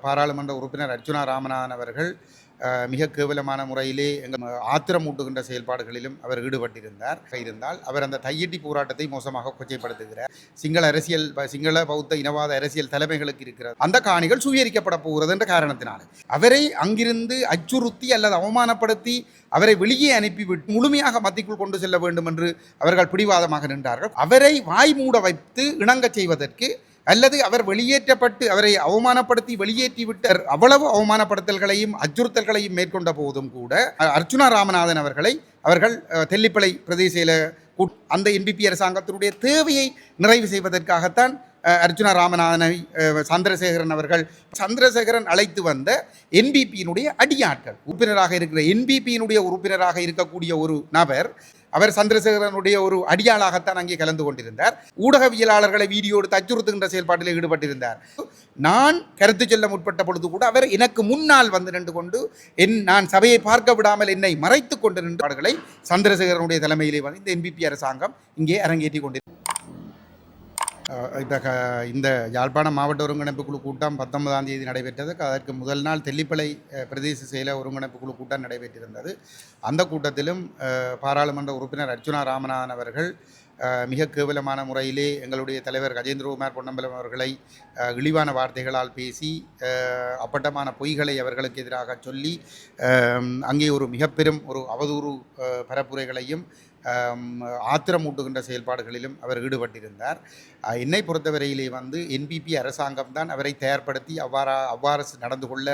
பாராளுமன்ற உறுப்பினர் அர்ச்சுனா ராமநாதன் அவர்கள் மிக கேவலமான முறையிலே எங்கள் ஆத்திரமூட்டுகின்ற செயல்பாடுகளிலும் அவர் ஈடுபட்டிருந்தால் அவர் அந்த தையிட்டி போராட்டத்தை மோசமாக கொச்சைப்படுத்துகிறார். சிங்கள பௌத்த இனவாத அரசியல் தலைமைகளுக்கு இருக்கிறது அந்த காணிகள் சுவீகரிக்கப்பட போகிறது என்ற காரணத்தினால் அவரை அங்கிருந்து அச்சுறுத்தி அல்லது அவமானப்படுத்தி அவரை வெளியே அனுப்பிவிட்டு முழுமையாக மத்திக்குள் கொண்டு செல்ல வேண்டும் என்று அவர்கள் பிடிவாதமாக நின்றார்கள். அவரை வாய் மூட வைத்து இணங்கச் செய்வதற்கு அல்லது அவர் வெளியேற்றப்பட்டு அவரை அவமானப்படுத்தி வெளியேற்றிவிட்டார். அவ்வளவு அவமானப்படுத்தல்களையும் அச்சுறுத்தல்களையும் மேற்கொண்ட போதும் கூட அர்ச்சுனா ராமநாதன் அவர்கள் தெல்லிப்பளை பிரதேச அந்த என்பிபி அரசாங்கத்தினுடைய தேவையை நிறைவு செய்வதற்காகத்தான் அர்ச்சுனா ராமநாதனை சந்திரசேகரன் அழைத்து வந்த என்பிபியினுடைய அடியாட்கள் உறுப்பினராக இருக்கிற என்பிபியினுடைய உறுப்பினராக இருக்கக்கூடிய ஒரு நபர் அவர் சந்திரசேகரனுடைய ஒரு அடியாளாகத்தான் அங்கே கலந்து கொண்டிருந்தார். ஊடகவியலாளர்களை வீடியோ எடுத்து அச்சுறுத்துகின்ற செயல்பாட்டில் ஈடுபட்டிருந்தார். நான் கருத்து சொல்ல முற்பட்ட பொழுது கூட அவர் எனக்கு முன்னால் வந்து நின்று கொண்டு நான் சபையை பார்க்க விடாமல் என்னை மறைத்து கொண்டு நின்றார்களை சந்திரசேகரனுடைய தலைமையிலே வந்து இந்த என்பிபி அரசாங்கம் இங்கே அரங்கேற்றி கொண்டிருக்கிறது. இப்போ இந்த யாழ்ப்பாணம் மாவட்ட ஒருங்கிணைப்பு குழு கூட்டம் 19ஆம் தேதி நடைபெற்றது. அதற்கு முதல் நாள் தெல்லிப்பளை பிரதேச செயல ஒருங்கிணைப்பு குழு கூட்டம் நடைபெற்றிருந்தது. அந்த கூட்டத்திலும் பாராளுமன்ற உறுப்பினர் அர்ச்சுனா ராமநாதன் அவர்கள் மிக கேவலமான முறையிலே எங்களுடைய தலைவர் கஜேந்திரகுமார் பொன்னம்பலம் அவர்களை இழிவான வார்த்தைகளால் பேசி அப்பட்டமான பொய்களை அவர்களுக்கு எதிராக சொல்லி அங்கே ஒரு மிகப்பெரும் ஒரு அவதூறு பரப்புரைகளையும் ஆத்திரமூட்டுகின்ற செயல்பாடுகளிலும் அவர் ஈடுபட்டிருந்தார். என்னை பொறுத்தவரையிலே வந்து என்பிபி அரசாங்கம் தான் அவரை தயார்படுத்தி அவ்வாறு நடந்து கொள்ள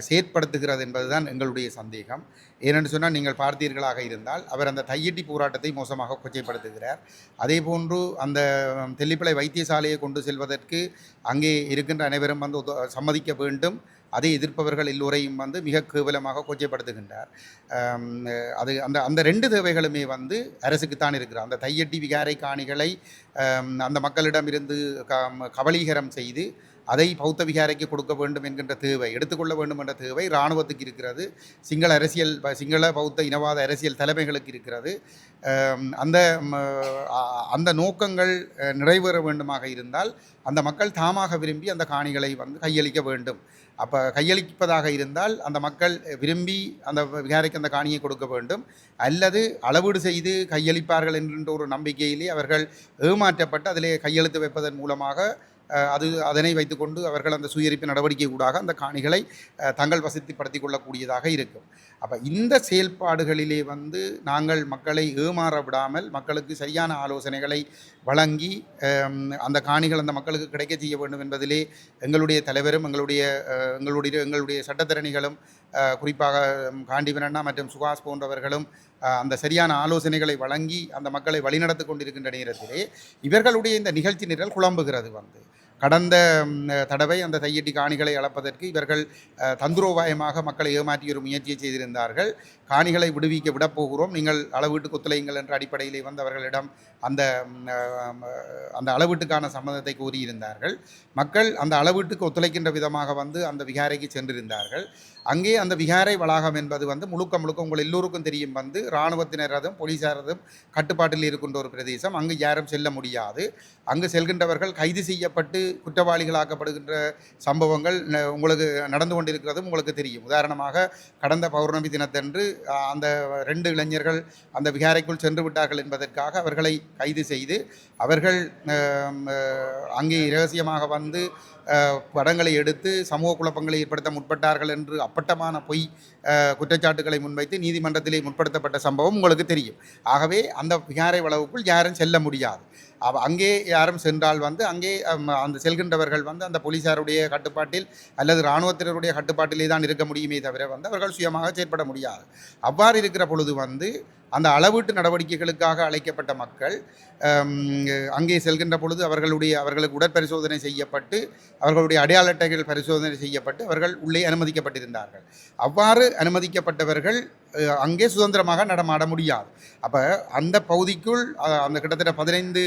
செயற்படுத்துகிறது என்பதுதான் எங்களுடைய சந்தேகம். ஏனென்று சொன்னால் நீங்கள் பார்த்தீர்களாக இருந்தால் அவர் அந்த தையிட்டி போராட்டத்தை மோசமாக கொச்சைப்படுத்துகிறார். அதே போன்று அந்த தெல்லிப்பளை வைத்தியசாலையை கொண்டு செல்வதற்கு அங்கே இருக்கின்ற அனைவரும் வந்து சம்மதிக்க வேண்டும். அதை எதிர்ப்பவர்கள் எல்லோரையும் வந்து மிக கேவலமாக கொச்சைப்படுத்துகின்றார். அது அந்த ரெண்டு தேவைகளுமே வந்து அரசுக்குத்தான் இருக்கிறார். அந்த தையட்டி விகாரை காணிகளை அந்த மக்களிடமிருந்து கபலீகரம் செய்து அதை பௌத்த விகாரைக்கு கொடுக்க வேண்டும் என்கின்ற தேவை, எடுத்துக்கொள்ள வேண்டும் என்ற தேவை இராணுவத்துக்கு இருக்கிறது. சிங்கள பௌத்த இனவாத அரசியல் தலைமைகளுக்கு இருக்கிறது. அந்த நோக்கங்கள் நிறைவேற வேண்டுமாக இருந்தால் அந்த மக்கள் தாமாக விரும்பி அந்த காணிகளை வந்து கையளிக்க வேண்டும். அப்போ கையளிப்பதாக இருந்தால் அந்த மக்கள் விரும்பி அந்த விகாரைக்கு அந்த காணியை கொடுக்க வேண்டும். அல்லது அளவீடு செய்து கையளிப்பார்கள் என்கின்ற ஒரு நம்பிக்கையிலே அவர்கள் ஏமாற்றப்பட்டு அதிலே கையெழுத்து வைப்பதன் மூலமாக அதனை வைத்துக்கொண்டு அவர்கள் அந்த சுயரிப்பு நடவடிக்கை ஊடாக அந்த காணிகளை தங்கள் வசதிப்படுத்திக் கொள்ளக்கூடியதாக இருக்கும். அப்போ இந்த செயல்பாடுகளிலே வந்து நாங்கள் மக்களை ஏமாற விடாமல் மக்களுக்கு சரியான ஆலோசனைகளை வழங்கி அந்த காணிகள் அந்த மக்களுக்கு கிடைக்க செய்ய வேண்டும் என்பதிலே எங்களுடைய தலைவரும் எங்களுடைய சட்டத்தரணிகளும் குறிப்பாக காண்டிவனண்ணா மற்றும் சுகாஸ் போன்றவர்களும் அந்த சரியான ஆலோசனைகளை வழங்கி அந்த மக்களை வழிநடத்தி கொண்டிருக்கின்ற நேரத்திலே இவர்களுடைய இந்த நிகழ்ச்சி நிரல் குழம்புகிறது. கடந்த தடவை அந்த தையிட்டி காணிகளை அளப்பதற்கு இவர்கள் தந்திரோபாயமாக மக்களை ஏமாற்றி ஒரு முயற்சியை செய்திருந்தார்கள். காணிகளை விடப்போகிறோம், நீங்கள் அளவீட்டுக்கு ஒத்துழையுங்கள் என்ற அடிப்படையிலே வந்து அவர்களிடம் அந்த அளவீட்டுக்கான சம்மதத்தை கூறியிருந்தார்கள். மக்கள் அந்த அளவீட்டுக்கு ஒத்துழைக்கின்ற விதமாக வந்து அந்த விகாரைக்கு சென்றிருந்தார்கள். அங்கே அந்த விகாரை வளாகம் என்பது வந்து முழுக்க உங்கள் எல்லோருக்கும் தெரியும் வந்து இராணுவத்தினரதும் போலீஸாரதும் கட்டுப்பாட்டில் இருக்கின்ற ஒரு பிரதேசம். அங்கு யாரும் செல்ல முடியாது. அங்கு செல்கின்றவர்கள் கைது செய்யப்பட்டு குற்றவாளிகளாக்கப்படுகின்ற சம்பவங்கள் உங்களுக்கு நடந்து கொண்டிருக்கிறதும் உங்களுக்கு தெரியும். உதாரணமாக கடந்த பௌர்ணமி தினத்தன்று அந்த 2 இளைஞர்கள் அந்த விகாரைக்குள் சென்று விட்டார்கள் என்பதற்காக அவர்களை கைது செய்து அவர்கள் அங்கே இரகசியமாக வந்து படங்களை எடுத்து சமூக குழப்பங்களை ஏற்படுத்த முற்பட்டார்கள் என்று அப்பட்டமான பொய் குற்றச்சாட்டுகளை முன்வைத்து நீதிமன்றத்திலே முற்படுத்தப்பட்ட சம்பவம் உங்களுக்கு தெரியும். ஆகவே அந்த விகாரை வளவுக்குள் யாரும் செல்ல முடியாது. அங்கே யாரும் சென்றால் வந்து அங்கே அந்த செல்கின்றவர்கள் வந்து அந்த போலீஸாருடைய கட்டுப்பாட்டில் அல்லது இராணுவத்தினருடைய கட்டுப்பாட்டிலே தான் இருக்க முடியுமே தவிர வந்து அவர்கள் சுயமாக செயற்பட முடியாது. அவ்வாறு இருக்கிற பொழுது வந்து அந்த அளவீட்டு நடவடிக்கைகளுக்காக அழைக்கப்பட்ட மக்கள் அங்கே செல்கின்ற பொழுது அவர்களுக்கு உடற்பரிசோதனை செய்யப்பட்டு அவர்களுடைய அடையாள அட்டைகள் பரிசோதனை செய்யப்பட்டு அவர்கள் உள்ளே அனுமதிக்கப்பட்டிருந்தார்கள். அவ்வாறு அனுமதிக்கப்பட்டவர்கள் அங்கே சுதந்திரமாக நடமாட முடியாது. அப்போ அந்த பகுதிக்குள் அந்த கிட்டத்தட்ட 15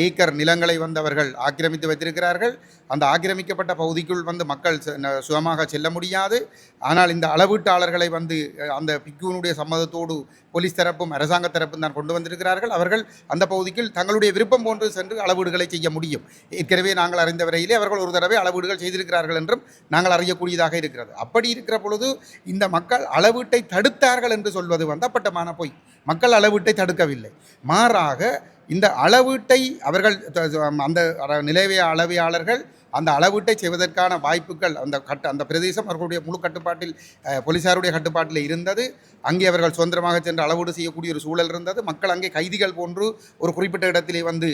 ஏக்கர் நிலங்களை வந்து அவர்கள் ஆக்கிரமித்து வைத்திருக்கிறார்கள். அந்த ஆக்கிரமிக்கப்பட்ட பகுதிக்குள் வந்து மக்கள் சுகமாக செல்ல முடியாது. ஆனால் இந்த அளவீட்டாளர்களை வந்து அந்த பிக்குனுடைய சம்மதத்தோடு போலீஸ் தரப்பும் அரசாங்க தரப்பும் தான் கொண்டு வந்திருக்கிறார்கள். அவர்கள் அந்த பகுதிக்குள் தங்களுடைய விருப்பம் போன்று சென்று அளவீடுகளை செய்ய முடியும். ஏற்கனவே நாங்கள் அறிந்த வரையிலே அவர்கள் ஒரு தடவை அளவீடுகள் செய்திருக்கிறார்கள் என்றும் நாங்கள் அறியக்கூடியதாக இருக்கிறது. அப்படி இருக்கிற பொழுது இந்த மக்கள் அளவீட்டை தடுத்தார்கள் என்று சொல்வது வந்து அப்பட்டமான பொய். மக்கள் அளவீட்டை தடுக்கவில்லை. மாறாக இந்த அளவீட்டை அவர்கள் அந்த நிலவிய அளவியாளர்கள் அந்த அளவீட்டை செய்வதற்கான வாய்ப்புகள் அந்த பிரதேசம் அவர்களுடைய முழு கட்டுப்பாட்டில் போலீசாருடைய கட்டுப்பாட்டில் இருந்தது. அங்கே அவர்கள் சுதந்திரமாக சென்று அளவீடு செய்யக்கூடிய ஒரு சூழல் இருந்தது. மக்கள் அங்கே கைதிகள் போன்று ஒரு குறிப்பிட்ட இடத்திலே வந்து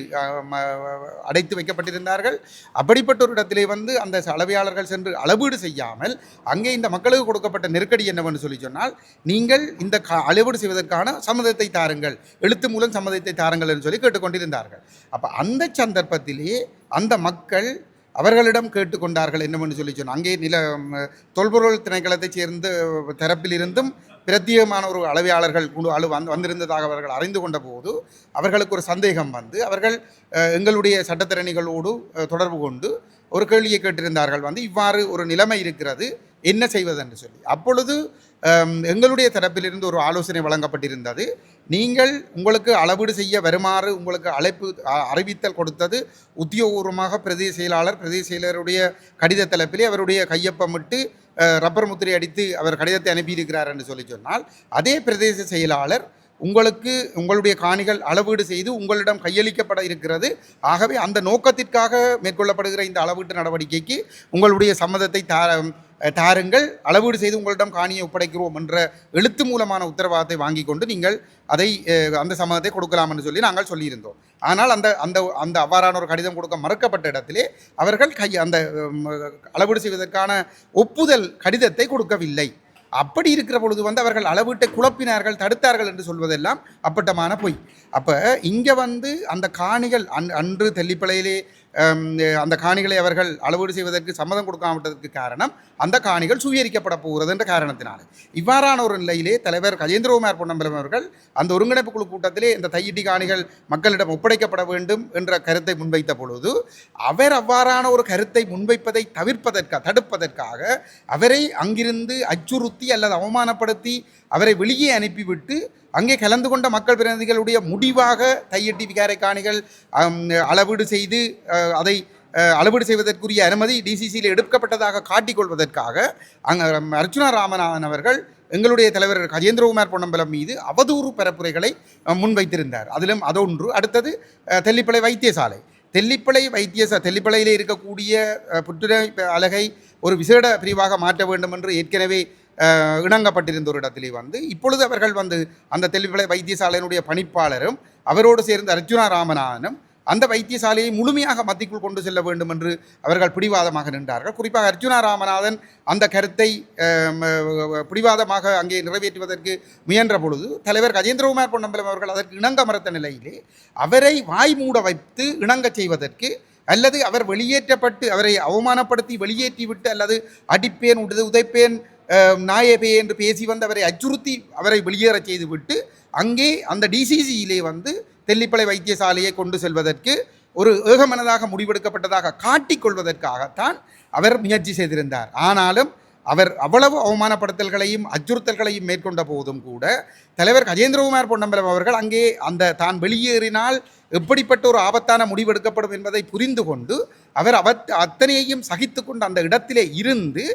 அடைத்து வைக்கப்பட்டிருந்தார்கள். அப்படிப்பட்ட ஒரு இடத்திலே வந்து அந்த அளவையாளர்கள் சென்று அளவீடு செய்யாமல் அங்கே இந்த மக்களுக்கு கொடுக்கப்பட்ட நெருக்கடி என்னவென்று சொல்லி சொன்னால், நீங்கள் இந்த அளவீடு செய்வதற்கான சம்மதத்தை தாருங்கள், எழுத்து மூலம் சம்மதத்தை தாருங்கள் என்று சொல்லி கேட்டுக்கொண்டிருந்தார்கள். அப்போ அந்த சந்தர்ப்பத்திலே அந்த மக்கள் அவர்களிடம் கேட்டுக்கொண்டார்கள் என்னவென்று சொல்லி சொன்னால், அங்கே தொல்பொருள் திணைக்களத்தைச் சேர்ந்த தரப்பிலிருந்தும் பிரத்யேகமான ஒரு அளவையாளர்கள் குழு வந்திருந்ததாக அவர்கள் அறிந்து கொண்ட போது அவர்களுக்கு ஒரு சந்தேகம் வந்து அவர்கள் எங்களுடைய சட்டத்திறனிகளோடு தொடர்பு கொண்டு ஒரு கேள்வியை கேட்டிருந்தார்கள். வந்து இவ்வாறு ஒரு நிலைமை இருக்கிறது, என்ன செய்வதென்று சொல்லி. அப்பொழுது எங்களுடைய தரப்பிலிருந்து ஒரு ஆலோசனை வழங்கப்பட்டிருந்தது. நீங்கள் உங்களுக்கு அளவீடு செய்ய வருமாறு உங்களுக்கு அறிவித்தல் கொடுத்தது உத்தியோகபூர்வமாக பிரதேச செயலாளருடைய கடித தலைப்பிலே அவருடைய கையொப்பமிட்டு ரப்பர் முத்திரை அடித்து அவர் கடிதத்தை அனுப்பியிருக்கிறார் என்று சொல்லி சொன்னால், அதே பிரதேச செயலாளர் உங்களுடைய காணிகள் அளவீடு செய்து உங்களிடம் கையளிக்கப்பட இருக்கிறது. ஆகவே அந்த நோக்கத்திற்காக மேற்கொள்ளப்படுகிற இந்த அளவீட்டு நடவடிக்கைக்கு உங்களுடைய சம்மதத்தை தாருங்கள், அளவீடு செய்து உங்களிடம் காணியை ஒப்படைக்கிறோம் என்ற எழுத்து மூலமான உத்தரவாதத்தை வாங்கி கொண்டு நீங்கள் அந்த சம்மதத்தை கொடுக்கலாம் என்று சொல்லி நாங்கள் சொல்லியிருந்தோம். ஆனால் அந்த அந்த அந்த அவ்வாறான ஒரு கடிதம் கொடுக்க மறுக்கப்பட்ட இடத்திலே அவர்கள் அந்த அளவீடு செய்வதற்கான ஒப்புதல் கடிதத்தை கொடுக்கவில்லை. அப்படி இருக்கிற பொழுது வந்து அவர்கள் அளவீட்டை குழப்பினார்கள், தடுத்தார்கள் என்று சொல்வதெல்லாம் அப்பட்டமான பொய். அப்போ இங்கே வந்து அந்த காணிகள் அன்று தெல்லிப்பளையிலே அந்த காணிகளை அவர்கள் அளவீடு செய்வதற்கு சம்மதம் கொடுக்காமட்டதற்கு காரணம் அந்த காணிகள் சுவீகரிக்கப்பட போகிறது என்ற காரணத்தினால். இவ்வாறான ஒரு நிலையிலே தலைவர் கஜேந்திரகுமார் பொன்னம்பலம் அவர்கள் அந்த ஒருங்கிணைப்பு குழு கூட்டத்திலே இந்த தையிட்டி காணிகள் மக்களிடம் ஒப்படைக்கப்பட வேண்டும் என்ற கருத்தை முன்வைத்த பொழுது அவர் அவ்வாறான ஒரு கருத்தை முன்வைப்பதை தடுப்பதற்காக அவரை அங்கிருந்து அச்சுறுத்தி அல்லது அவமானப்படுத்தி அவரை வெளியே அனுப்பிவிட்டு அங்கே கலந்து கொண்ட மக்கள் பிரதிநிதிகளுடைய முடிவாக தையிட்டி விகாரை காணிகள் அளவீடு செய்து அதை அளவீடு செய்வதற்குரிய அனுமதி டிசிசியில் எடுக்கப்பட்டதாக காட்டிக்கொள்வதற்காக அர்ச்சுனா ராமநாதன் அவர்கள் எங்களுடைய தலைவர் கஜேந்திரகுமார் பொன்னம்பலம் மீது அவதூறு பரப்புரைகளை முன்வைத்திருந்தார். அதிலும் அதொன்று. அடுத்தது தெல்லிப்பளை வைத்தியசாலை. தெல்லிப்பளையிலே இருக்கக்கூடிய புற்றுநோய் அலகை ஒரு விசேட பிரிவாக மாற்ற வேண்டும் என்று ஏற்கனவே இணங்கப்பட்டிருந்த ஒரு இடத்திலே வந்து இப்பொழுது அவர்கள் வந்து அந்த தெல்லிப்பளை வைத்தியசாலையினுடைய பணிப்பாளரும் அவரோடு சேர்ந்த அர்ச்சுனா ராமநாதனும் அந்த வைத்தியசாலையை முழுமையாக மத்திக்குள் கொண்டு செல்ல வேண்டும் என்று அவர்கள் பிடிவாதமாக நின்றார்கள். குறிப்பாக அர்ச்சுனா ராமநாதன் அந்த கருத்தை பிடிவாதமாக அங்கே நிறைவேற்றுவதற்கு முயன்ற பொழுது தலைவர் கஜேந்திரகுமார் பொன்னம்பலம் அவர்கள் அதற்கு இணங்க மறுத்த நிலையிலே அவரை வாய் மூட வைத்து இணங்க செய்வதற்கு அல்லது அவர் வெளியேற்றப்பட்டு அவரை அவமானப்படுத்தி வெளியேற்றிவிட்டு அல்லது அடிப்பேன் உதைப்பேன் நாயபே என்று பேசி வந்து அவரை அச்சுறுத்தி அவரை வெளியேற செய்துவிட்டு அங்கே அந்த டிசிசியிலே வந்து தெல்லிப்பளை வைத்தியசாலையை கொண்டு செல்வதற்கு ஒரு ஏகமனதாக முடிவெடுக்கப்பட்டதாக காட்டிக்கொள்வதற்காகத்தான் அவர் முயற்சி செய்திருந்தார். ஆனாலும் அவர் அவ்வளவு அவமானப்படுத்தல்களையும் அச்சுறுத்தல்களையும் மேற்கொண்ட போதும் கூட தலைவர் கஜேந்திரகுமார் பொன்னம்பலம் அவர்கள் அங்கே தான் வெளியேறினால் எப்படிப்பட்ட ஒரு ஆபத்தான முடிவெடுக்கப்படும் என்பதை புரிந்து கொண்டு அவர் அத்தனையையும் சகித்து கொண்டு அந்த இடத்திலே இருந்து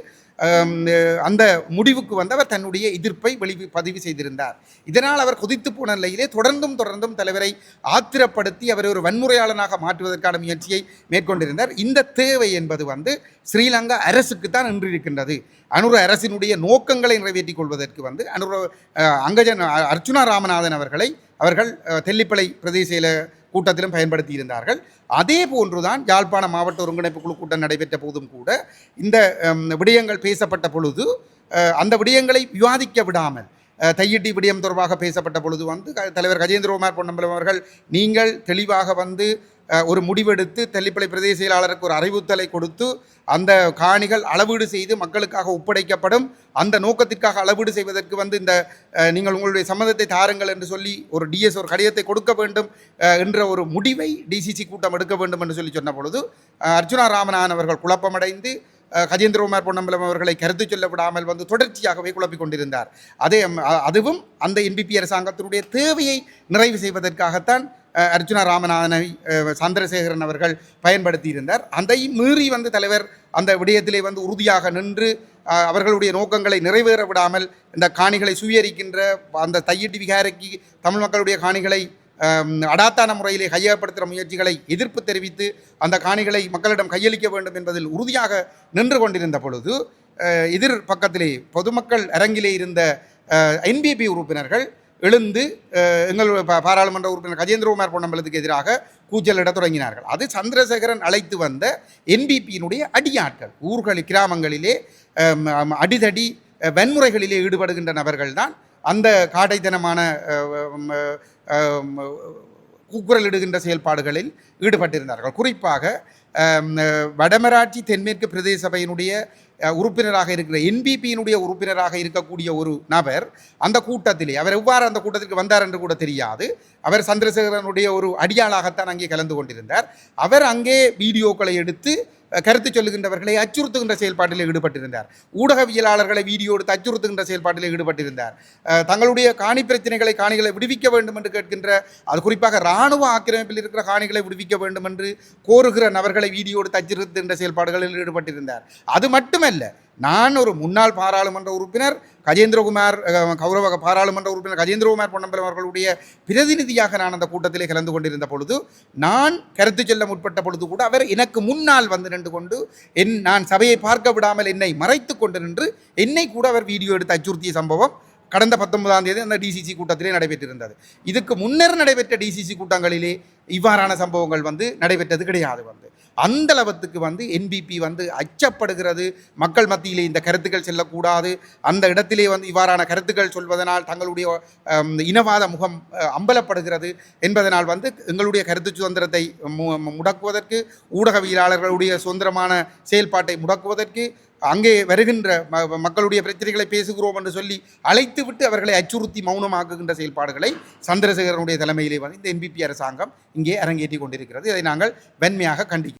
அந்த முடிவுக்கு வந்து அவர் தன்னுடைய எதிர்ப்பை பதிவு செய்திருந்தார். இதனால் அவர் கொதித்து போன நிலையிலே தொடர்ந்தும் தலைவரை ஆத்திரப்படுத்தி அவரை ஒரு வன்முறையாளனாக மாற்றுவதற்கான முயற்சியை மேற்கொண்டிருந்தார். இந்த தேவை என்பது வந்து ஸ்ரீலங்கா அரசுக்குத்தான் இன்று இருக்கின்றது. அனுர அரசினுடைய நோக்கங்களை நிறைவேற்றிக் கொள்வதற்கு வந்து அர்ச்சுனா ராமநாதன் அவர்கள் தெல்லிப்பளை பிரதேச கூட்டத்திலும் பயன்படுத்தி இருந்தார்கள். அதே போன்றுதான் யாழ்ப்பாண மாவட்ட ஒருங்கிணைப்பு குழு கூட்டம் நடைபெற்ற போதும் கூட இந்த விடயங்கள் பேசப்பட்ட பொழுது அந்த விடயங்களை விவாதிக்க விடாமல் தையிட்டி விடயம் தொடர்பாக பேசப்பட்ட பொழுது வந்து தலைவர் கஜேந்திரகுமார் பொன்னம்பலம் அவர்கள் நீங்கள் தெளிவாக வந்து ஒரு முடிவெடுத்து தெல்லிப்பளை பிரதேச செயலாளருக்கு ஒரு அறிவுறுத்தலை கொடுத்து அந்த காணிகள் அளவீடு செய்து மக்களுக்காக ஒப்படைக்கப்படும். அந்த நோக்கத்திற்காக அளவீடு செய்வதற்கு இந்த நீங்கள் உங்களுடைய சம்மதத்தை தாருங்கள் என்று சொல்லி ஒரு டிஎஸ் ஒரு கடிதத்தை கொடுக்க வேண்டும் என்ற ஒரு முடிவை டிசிசி கூட்டம் எடுக்க வேண்டும் என்று சொல்லி சொன்ன பொழுது அர்ச்சுனா ராமநாதன் அவர்கள் குழப்பமடைந்து கஜேந்திரகுமார் பொன்னம்பலம் அவர்களை கருத்து சொல்ல விடாமல் தொடர்ச்சியாகவே குழப்பிக் கொண்டிருந்தார். அதுவும் அந்த என்பிபி அரசாங்கத்தினுடைய தேவையை நிறைவு செய்வதற்காகத்தான் அர்ச்சுனா ராமநாதனை சந்திரசேகரன் அவர்கள் பயன்படுத்தி இருந்தார். அதை மீறி தலைவர் அந்த விடயத்திலே உறுதியாக நின்று அவர்களுடைய நோக்கங்களை நிறைவேற விடாமல் இந்த காணிகளை சுயரிக்கின்ற அந்த தையிட்டு விகாரைக்கு தமிழ் மக்களுடைய காணிகளை அடாத்தான முறையிலே கையகப்படுத்துகிற முயற்சிகளை எதிர்ப்பு தெரிவித்து அந்த காணிகளை மக்களிடம் கையளிக்க வேண்டும் என்பதில் உறுதியாக நின்று கொண்டிருந்த பொழுது எதிர் பக்கத்திலே பொதுமக்கள் அரங்கிலே இருந்த என்பிபி உறுப்பினர்கள் எழுந்து எங்கள் பாராளுமன்ற உறுப்பினர் கஜேந்திரகுமார் பொன்னம்பலத்துக்கு எதிராக கூச்சலிட தொடங்கினார்கள். அது சந்திரசேகரன் அழைத்து வந்த என்பிபியினுடைய அடியாட்கள். ஊர்களில் கிராமங்களிலே அடிதடி வன்முறைகளிலே ஈடுபடுகின்ற நபர்கள் தான் அந்த காடைத்தனமான கூக்குரலிடுகின்ற செயல்பாடுகளில் ஈடுபட்டிருந்தார்கள். குறிப்பாக வடமராட்சி தென்மேற்கு பிரதேச சபையினுடைய உறுப்பினராக இருக்கிற என்பிபியினுடைய உறுப்பினராக இருக்கக்கூடிய ஒரு நபர் அந்த கூட்டத்திலே அவர் எவ்வாறு அந்த கூட்டத்திற்கு வந்தார் என்று கூட தெரியாது. அவர் சந்திரசேகரனுடைய ஒரு அடியாளாகத்தான் அங்கே கலந்து கொண்டிருந்தார். அவர் அங்கே வீடியோக்களை எடுத்து கருத்து சொல்லுகின்றவர்களை அச்சுறுத்துகின்ற செயல்பாட்டில் ஈடுபட்டிருந்தார். ஊடகவியலாளர்களை வீடியோ எடுத்து அச்சுறுத்துகின்ற செயல்பாட்டில் ஈடுபட்டிருந்தார். தங்களுடைய காணி பிரச்சனைகளை காணிகளை விடுவிக்க வேண்டும் என்று கேட்கின்ற அது குறிப்பாக இராணுவ ஆக்கிரமிப்பில் இருக்கிற காணிகளை விடுவிக்க வேண்டும் என்று கோருகிற நபர்களை வீடியோ எடுத்து அச்சுறுத்துகின்ற செயல்பாடுகளில் ஈடுபட்டிருந்தார். அது மட்டுமல்ல, நான் ஒரு முன்னாள் பாராளுமன்ற உறுப்பினர் கஜேந்திரகுமார் கௌரவ பாராளுமன்ற உறுப்பினர் கஜேந்திரகுமார் பொன்னம்பலம் அவர்களுடைய பிரதிநிதியாக நான் அந்த கூட்டத்திலே கலந்து கொண்டிருந்த பொழுது நான் கருத்து சொல்ல முற்பட்ட பொழுது கூட அவர் எனக்கு முன்னால் நின்று கொண்டு நான் சபையை பார்க்க விடாமல் என்னை மறைத்து கொண்டு நின்று என்னை கூட அவர் வீடியோ எடுத்து அச்சுறுத்திய சம்பவம் கடந்த 19ஆம் தேதி அந்த டிசிசி கூட்டத்திலே நடைபெற்றிருந்தது. இதுக்கு முன்னர் நடைபெற்ற டிசிசி கூட்டங்களிலே இவ்வாறான சம்பவங்கள் நடைபெற்றது கிடையாது. அந்த அளவுக்கு என்பிபி அச்சப்படுகிறது. மக்கள் மத்தியிலே இந்த கருத்துக்கள் செல்லக்கூடாது, அந்த இடத்திலே இவ்வாறான கருத்துக்கள் சொல்வதனால் தங்களுடைய இனவாத முகம் அம்பலப்படுகிறது என்பதனால் எங்களுடைய கருத்து சுதந்திரத்தை முடக்குவதற்கு, ஊடகவியலாளர்களுடைய சுதந்திரமான செயல்பாட்டை முடக்குவதற்கு, அங்கே வருகின்ற மக்களுடைய பிரச்சனைகளை பேசுகிறோம் என்று சொல்லி அழைத்துவிட்டு அவர்களை அச்சுறுத்தி மௌனமாக்குகின்ற செயல்பாடுகளை சந்திரசேகரனுடைய தலைமையிலே இந்த என்பிபி அரசாங்கம் இங்கே அரங்கேற்றி கொண்டிருக்கிறது. இதை நாங்கள் வன்மையாக கண்டிக்கிறோம்.